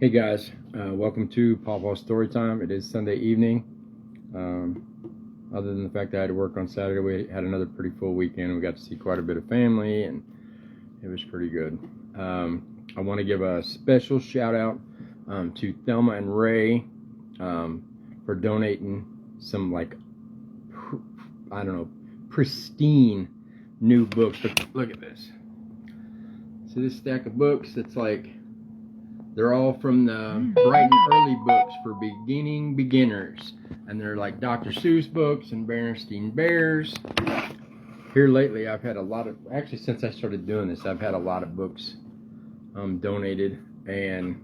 Hey guys, welcome to Pawpaw Storytime. It is Sunday evening. Other than the fact that I had to work on Saturday, we had another pretty full weekend. We got to see quite a bit of family, and it was pretty good. I want to give a special shout out to Thelma and Ray for donating some, I don't know, pristine new books. Look at this. See this stack of books? It's like, they're all from the Bright and Early books for beginners. And they're like Dr. Seuss books and Berenstain Bears. Here lately, I've had a lot of, actually since I started doing this, I've had a lot of books donated. And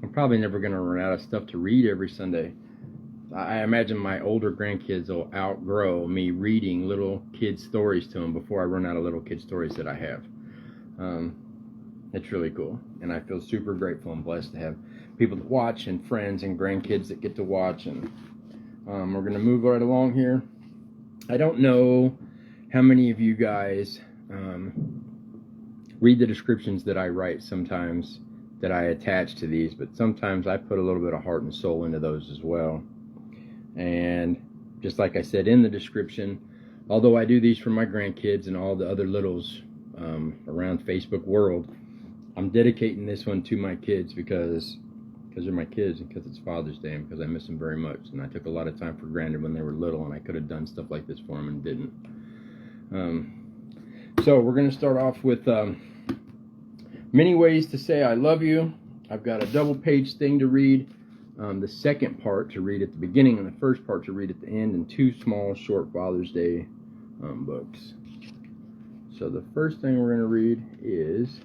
I'm probably never going to run out of stuff to read every Sunday. I imagine my older grandkids will outgrow me reading little kid stories to them before I run out of little kid stories that I have. It's really cool, and I feel super grateful and blessed to have people to watch and friends and grandkids that get to watch. And we're going to move right along here. I don't know how many of you guys read the descriptions that I write sometimes, that I attach to these, but sometimes I put a little bit of heart and soul into those as well. And just like I said in the description, although I do these for my grandkids and all the other littles around Facebook world, I'm dedicating this one to my kids because they're my kids and because it's Father's Day and because I miss them very much. And I took a lot of time for granted when they were little, and I could have done stuff like this for them and didn't. So we're going to start off with many ways to say I love you. I've got a double-page thing to read, the second part to read at the beginning and the first part to read at the end, and two small, short Father's Day books. So the first thing we're going to read is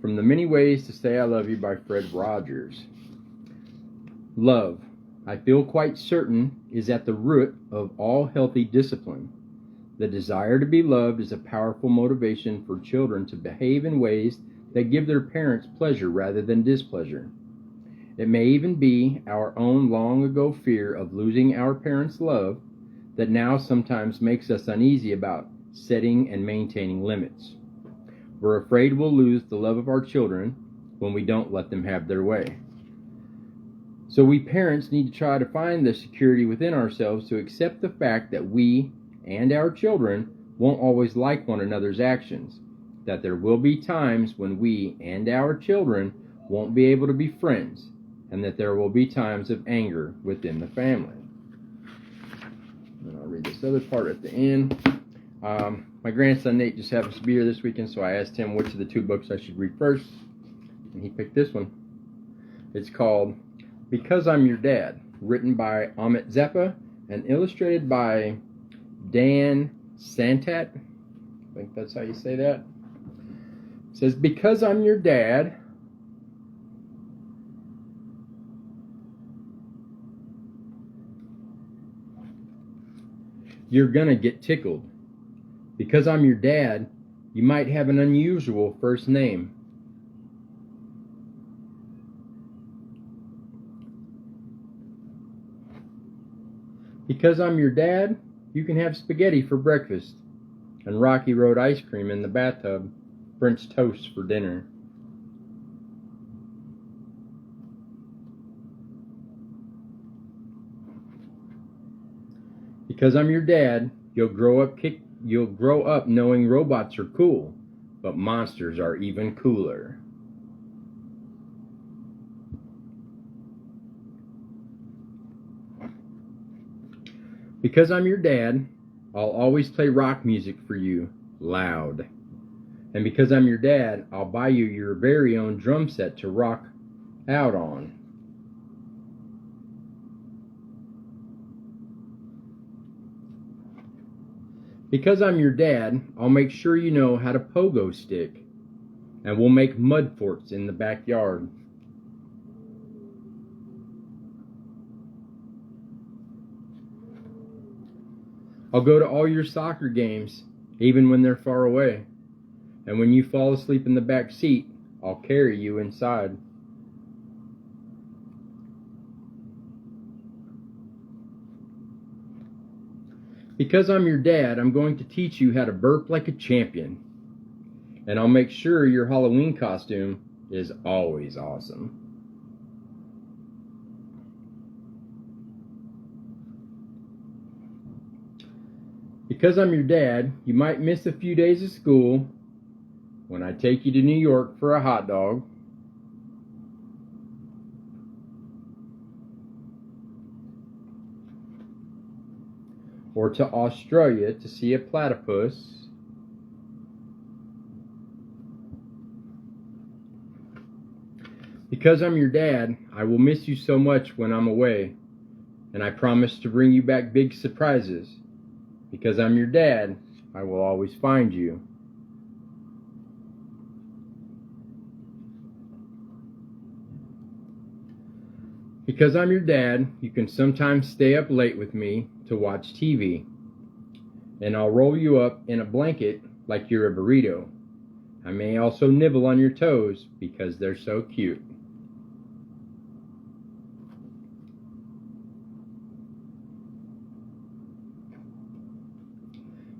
From the Many Ways to Say I Love You by Fred Rogers. Love, I feel quite certain, is at the root of all healthy discipline. The desire to be loved is a powerful motivation for children to behave in ways that give their parents pleasure rather than displeasure. It may even be our own long ago fear of losing our parents' love that now sometimes makes us uneasy about setting and maintaining limits. We're afraid we'll lose the love of our children when we don't let them have their way. So we parents need to try to find the security within ourselves to accept the fact that we and our children won't always like one another's actions, that there will be times when we and our children won't be able to be friends, and that there will be times of anger within the family. And I'll read this other part at the end. My grandson Nate just happens to be here this weekend, so I asked him which of the two books I should read first, and he picked this one. It's called Because I'm Your Dad, written by Amit Zappa and illustrated by Dan Santat. I think that's how you say that. It says, because I'm your dad, you're gonna get tickled. Because I'm your dad, you might have an unusual first name. Because I'm your dad, you can have spaghetti for breakfast and Rocky Road ice cream in the bathtub, French toast for dinner. Because I'm your dad, you'll grow up knowing robots are cool, but monsters are even cooler. Because I'm your dad, I'll always play rock music for you, loud. And because I'm your dad, I'll buy you your very own drum set to rock out on. Because I'm your dad, I'll make sure you know how to pogo stick, and we'll make mud forts in the backyard. I'll go to all your soccer games, even when they're far away. And when you fall asleep in the back seat, I'll carry you inside. Because I'm your dad, I'm going to teach you how to burp like a champion. and I'll make sure your Halloween costume is always awesome. Because I'm your dad, you might miss a few days of school when I take you to New York for a hot dog, or to Australia to see a platypus, because I'm your dad, I will miss you so much when I'm away, and I promise to bring you back big surprises. Because I'm your dad, I will always find you. Because I'm your dad, you can sometimes stay up late with me to watch TV, and I'll roll you up in a blanket like you're a burrito. I may also nibble on your toes because they're so cute.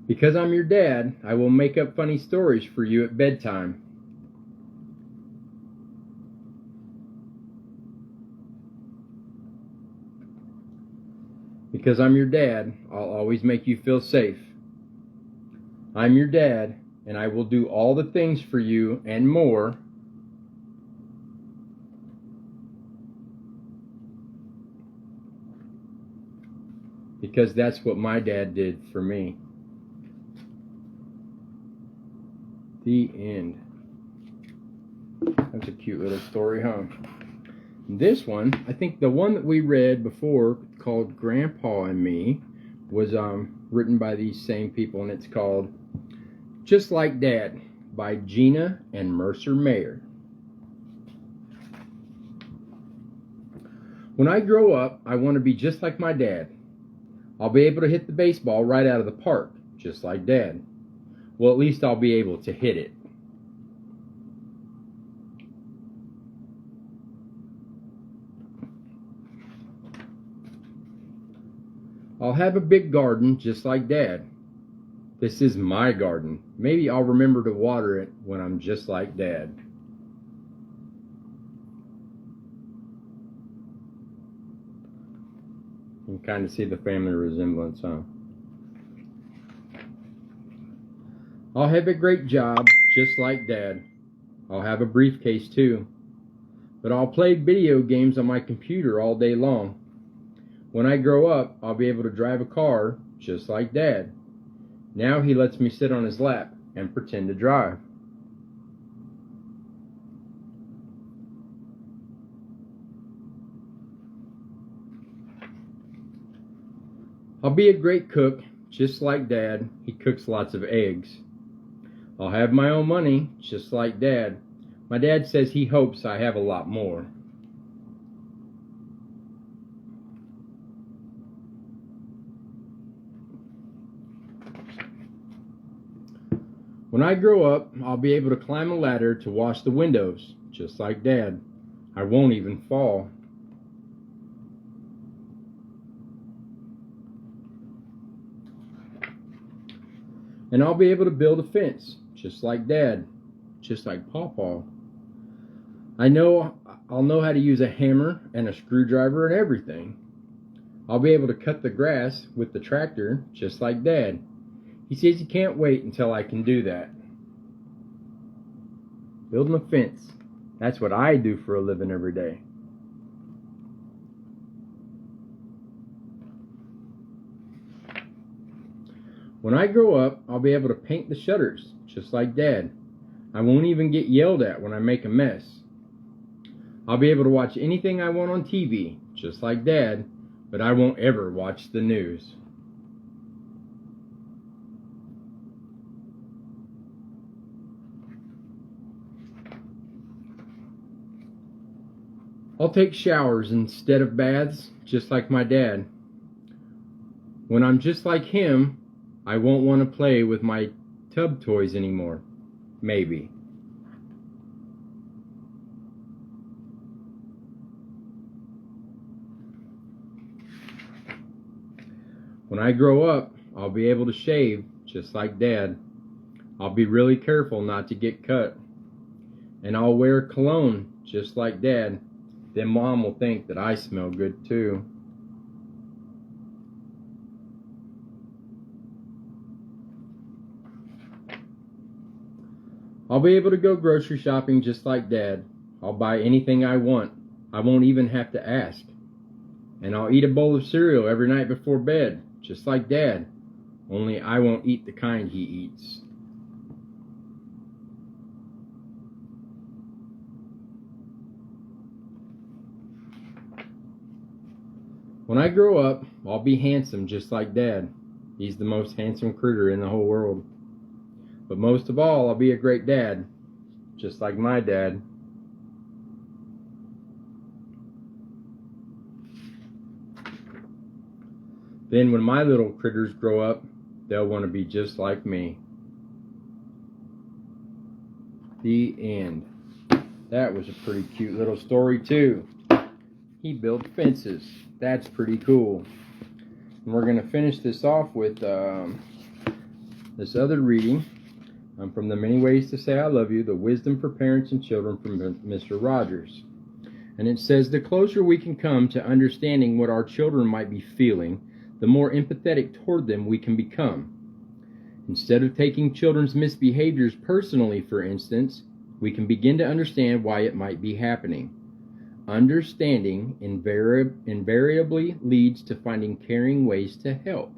Because I'm your dad, I will make up funny stories for you at bedtime. Because I'm your dad, I'll always make you feel safe. I'm your dad, and I will do all the things for you and more. Because that's what my dad did for me. The end. That's a cute little story, huh? This one, I think the one that we read before, called Grandpa and Me, was written by these same people, and it's called Just Like Dad by Gina and Mercer Mayer. When I grow up, I want to be just like my dad. I'll be able to hit the baseball right out of the park, just like Dad. Well, at least I'll be able to hit it. I'll have a big garden just like Dad. This is my garden. Maybe I'll remember to water it when I'm just like Dad. You can kind of see the family resemblance, huh? I'll have a great job just like Dad. I'll have a briefcase too. But I'll play video games on my computer all day long. When I grow up, I'll be able to drive a car just like Dad. Now he lets me sit on his lap and pretend to drive. I'll be a great cook just like Dad. He cooks lots of eggs. I'll have my own money just like Dad. My dad says he hopes I have a lot more. When I grow up, I'll be able to climb a ladder to wash the windows, just like Dad. I won't even fall. And I'll be able to build a fence, just like Dad, just like Pawpaw. I'll know how to use a hammer and a screwdriver and everything. I'll be able to cut the grass with the tractor, just like Dad. He says he can't wait until I can do that. Building a fence. That's what I do for a living every day. When I grow up, I'll be able to paint the shutters, just like Dad. I won't even get yelled at when I make a mess. I'll be able to watch anything I want on TV, just like Dad, but I won't ever watch the news. I'll take showers instead of baths, just like my dad. When I'm just like him, I won't want to play with my tub toys anymore. Maybe. When I grow up, I'll be able to shave just like Dad. I'll be really careful not to get cut. And I'll wear cologne just like Dad. Then Mom will think that I smell good too. I'll be able to go grocery shopping just like Dad. I'll buy anything I want. I won't even have to ask. And I'll eat a bowl of cereal every night before bed, just like Dad. Only I won't eat the kind he eats. When I grow up, I'll be handsome just like Dad. He's the most handsome critter in the whole world. But most of all, I'll be a great dad, just like my dad. Then when my little critters grow up, they'll want to be just like me. The end. That was a pretty cute little story too. He built fences. That's pretty cool. And we're going to finish this off with this other reading. From The Many Ways to Say I Love You, The Wisdom for Parents and Children from Mr. Rogers. And it says, the closer we can come to understanding what our children might be feeling, the more empathetic toward them we can become. Instead of taking children's misbehaviors personally, for instance, we can begin to understand why it might be happening. Understanding invariably leads to finding caring ways to help.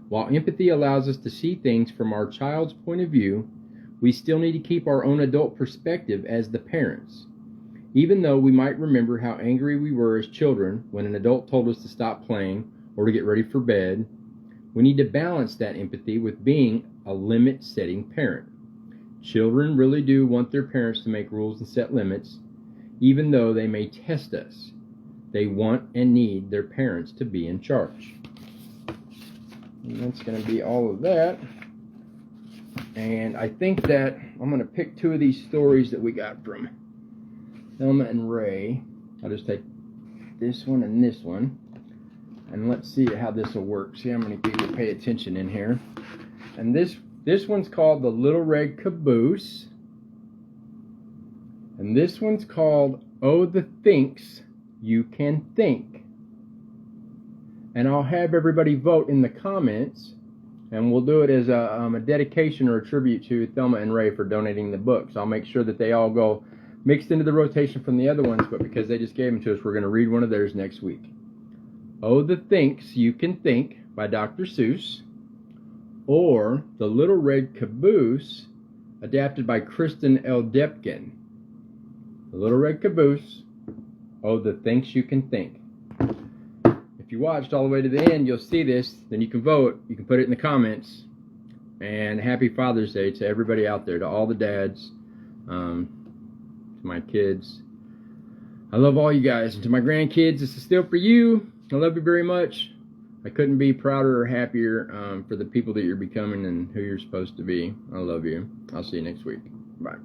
While empathy allows us to see things from our child's point of view, we still need to keep our own adult perspective as the parents. Even though we might remember how angry we were as children when an adult told us to stop playing or to get ready for bed, we need to balance that empathy with being a limit-setting parent. Children really do want their parents to make rules and set limits, even though they may test us. They want and need their parents to be in charge. And that's going to be all of that. And I think that I'm going to pick two of these stories that we got from Thelma and Ray. I'll just take this one and this one. And let's see how this will work. See how many people pay attention in here. And this one's called The Little Red Caboose. And this one's called Oh, the Thinks You Can Think. And I'll have everybody vote in the comments, and we'll do it as a dedication or a tribute to Thelma and Ray for donating the books. I'll make sure that they all go mixed into the rotation from the other ones, but because they just gave them to us, we're going to read one of theirs next week. Oh, the Thinks You Can Think by Dr. Seuss, or The Little Red Caboose, adapted by Kristen L. Depkin. The Little Red Caboose, Oh, the Thinks You Can Think. If you watched all the way to the end, you'll see this. Then you can vote. You can put it in the comments. And happy Father's Day to everybody out there, to all the dads, to my kids. I love all you guys. And to my grandkids, this is still for you. I love you very much. I couldn't be prouder or happier for the people that you're becoming and who you're supposed to be. I love you. I'll see you next week. Bye.